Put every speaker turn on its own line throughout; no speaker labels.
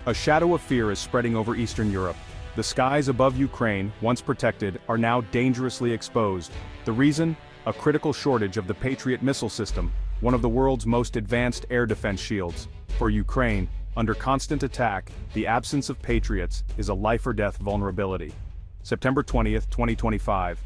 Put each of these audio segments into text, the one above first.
A shadow of fear is spreading over Eastern Europe. The skies above Ukraine, once protected, are now dangerously exposed. The reason? A critical shortage of the Patriot missile system, one of the world's most advanced air defense shields. For Ukraine, under constant attack, the absence of Patriots is a life-or-death vulnerability. September 20th, 2025.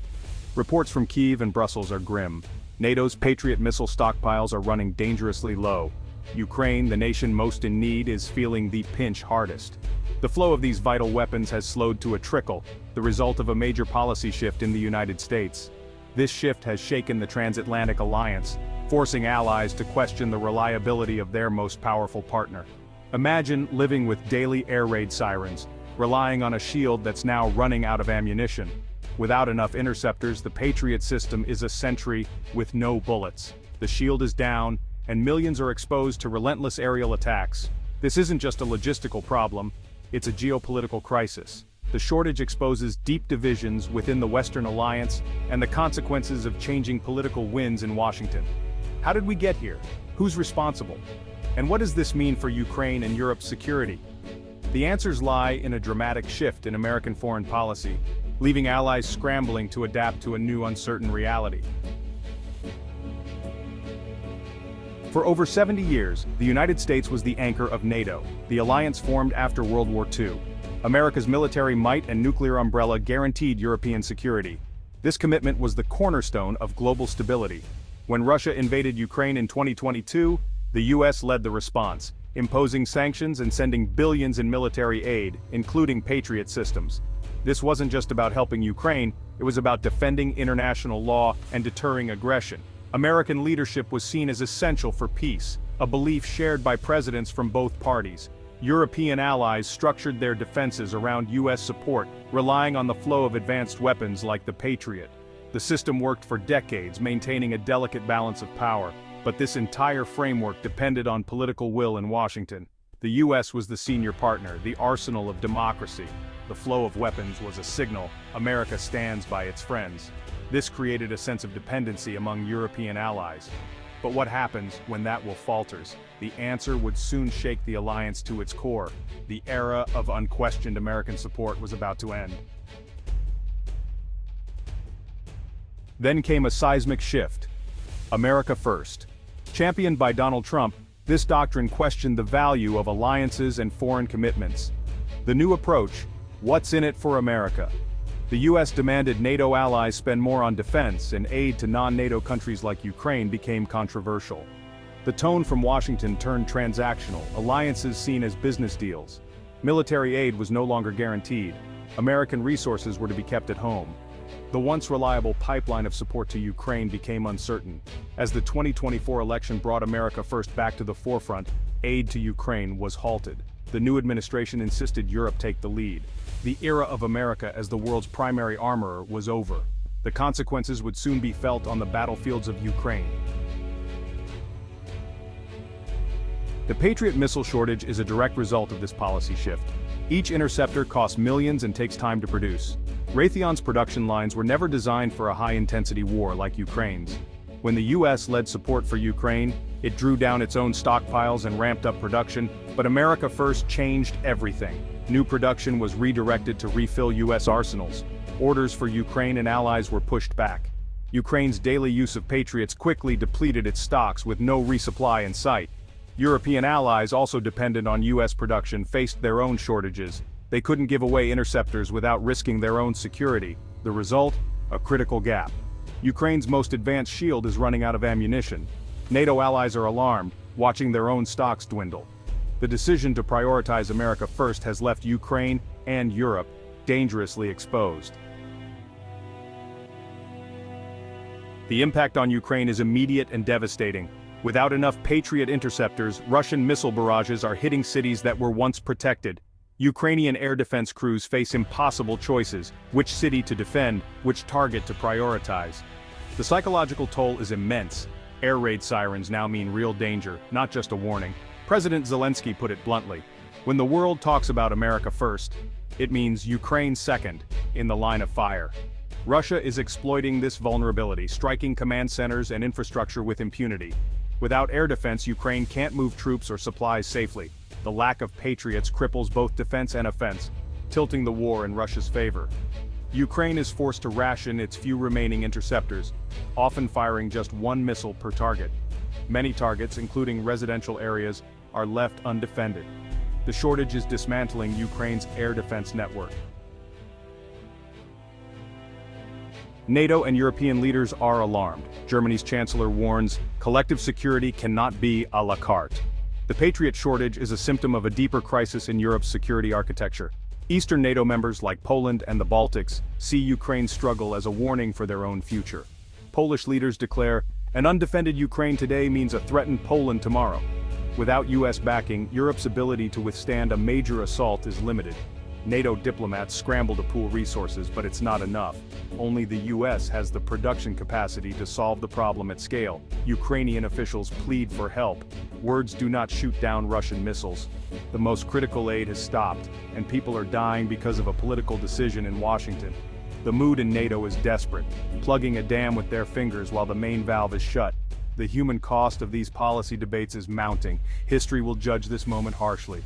Reports from Kyiv and Brussels are grim. NATO's Patriot missile stockpiles are running dangerously low. Ukraine, the nation most in need, is feeling the pinch hardest. The flow of these vital weapons has slowed to a trickle, the result of a major policy shift in the United States. This shift has shaken the transatlantic alliance, forcing allies to question the reliability of their most powerful partner. Imagine living with daily air raid sirens, relying on a shield that's now running out of ammunition. Without enough interceptors, the Patriot system is a sentry with no bullets. The shield is down, and millions are exposed to relentless aerial attacks. This isn't just a logistical problem, it's a geopolitical crisis. The shortage exposes deep divisions within the Western alliance and the consequences of changing political winds in Washington. How did we get here? Who's responsible? And what does this mean for Ukraine and Europe's security? The answers lie in a dramatic shift in American foreign policy, leaving allies scrambling to adapt to a new uncertain reality. For over 70 years, the United States was the anchor of NATO, the alliance formed after World War II. America's military might and nuclear umbrella guaranteed European security. This commitment was the cornerstone of global stability. When Russia invaded Ukraine in 2022, the US led the response, imposing sanctions and sending billions in military aid, including Patriot systems. This wasn't just about helping Ukraine, it was about defending international law and deterring aggression. American leadership was seen as essential for peace, a belief shared by presidents from both parties. European allies structured their defenses around US support, relying on the flow of advanced weapons like the Patriot. The system worked for decades, maintaining a delicate balance of power, but this entire framework depended on political will in Washington. The US was the senior partner, the arsenal of democracy. The flow of weapons was a signal: America stands by its friends. This created a sense of dependency among European allies. But what happens when that will falters? The answer would soon shake the alliance to its core. The era of unquestioned American support was about to end. Then came a seismic shift. America first. Championed by Donald Trump, this doctrine questioned the value of alliances and foreign commitments. The new approach: what's in it for America? The US demanded NATO allies spend more on defense, and aid to non-NATO countries like Ukraine became controversial. The tone from Washington turned transactional, alliances seen as business deals. Military aid was no longer guaranteed. American resources were to be kept at home. The once reliable pipeline of support to Ukraine became uncertain. As the 2024 election brought America first back to the forefront, aid to Ukraine was halted. The new administration insisted Europe take the lead. The era of America as the world's primary armorer was over. The consequences would soon be felt on the battlefields of Ukraine. The Patriot missile shortage is a direct result of this policy shift. Each interceptor costs millions and takes time to produce. Raytheon's production lines were never designed for a high-intensity war like Ukraine's. When the US led support for Ukraine, it drew down its own stockpiles and ramped up production, but America First changed everything. New production was redirected to refill US arsenals. Orders for Ukraine and allies were pushed back. Ukraine's daily use of Patriots quickly depleted its stocks with no resupply in sight. European allies, also dependent on US production, faced their own shortages. They couldn't give away interceptors without risking their own security. The result? A critical gap. Ukraine's most advanced shield is running out of ammunition. NATO allies are alarmed, watching their own stocks dwindle. The decision to prioritize America first has left Ukraine and Europe dangerously exposed. The impact on Ukraine is immediate and devastating. Without enough Patriot interceptors, Russian missile barrages are hitting cities that were once protected. Ukrainian air defense crews face impossible choices: which city to defend, which target to prioritize. The psychological toll is immense. Air raid sirens now mean real danger, not just a warning. President Zelensky put it bluntly: when the world talks about America first, it means Ukraine second, in the line of fire. Russia is exploiting this vulnerability, striking command centers and infrastructure with impunity. Without air defense, Ukraine can't move troops or supplies safely. The lack of Patriots cripples both defense and offense, tilting the war in Russia's favor. Ukraine is forced to ration its few remaining interceptors, often firing just one missile per target. Many targets, including residential areas, are left undefended. The shortage is dismantling Ukraine's air defense network. NATO and European leaders are alarmed. Germany's chancellor warns, collective security cannot be à la carte. The Patriot shortage is a symptom of a deeper crisis in Europe's security architecture. Eastern NATO members like Poland and the Baltics see Ukraine's struggle as a warning for their own future. Polish leaders declare, an undefended Ukraine today means a threatened Poland tomorrow. Without US backing, Europe's ability to withstand a major assault is limited. NATO diplomats scramble to pool resources, but it's not enough. Only the US has the production capacity to solve the problem at scale. Ukrainian officials plead for help. Words do not shoot down Russian missiles. The most critical aid has stopped, and people are dying because of a political decision in Washington. The mood in NATO is desperate, plugging a dam with their fingers while the main valve is shut. The human cost of these policy debates is mounting. History will judge this moment harshly.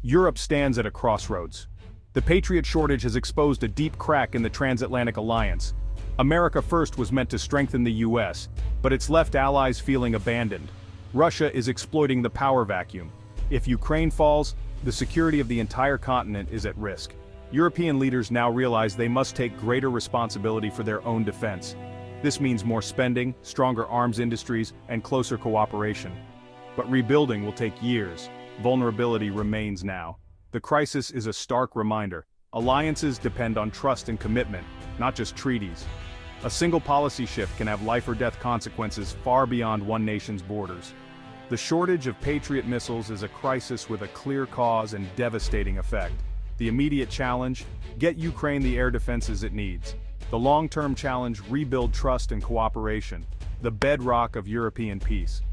Europe stands at a crossroads. The Patriot shortage has exposed a deep crack in the transatlantic alliance. America First was meant to strengthen the US, but it's left allies feeling abandoned. Russia is exploiting the power vacuum. If Ukraine falls, the security of the entire continent is at risk. European leaders now realize they must take greater responsibility for their own defense. This means more spending, stronger arms industries, and closer cooperation. But rebuilding will take years. Vulnerability remains now. The crisis is a stark reminder. Alliances depend on trust and commitment, not just treaties. A single policy shift can have life or death consequences far beyond one nation's borders. The shortage of Patriot missiles is a crisis with a clear cause and devastating effect. The immediate challenge: get Ukraine the air defenses it needs. The long-term challenge: rebuild trust and cooperation, the bedrock of European peace.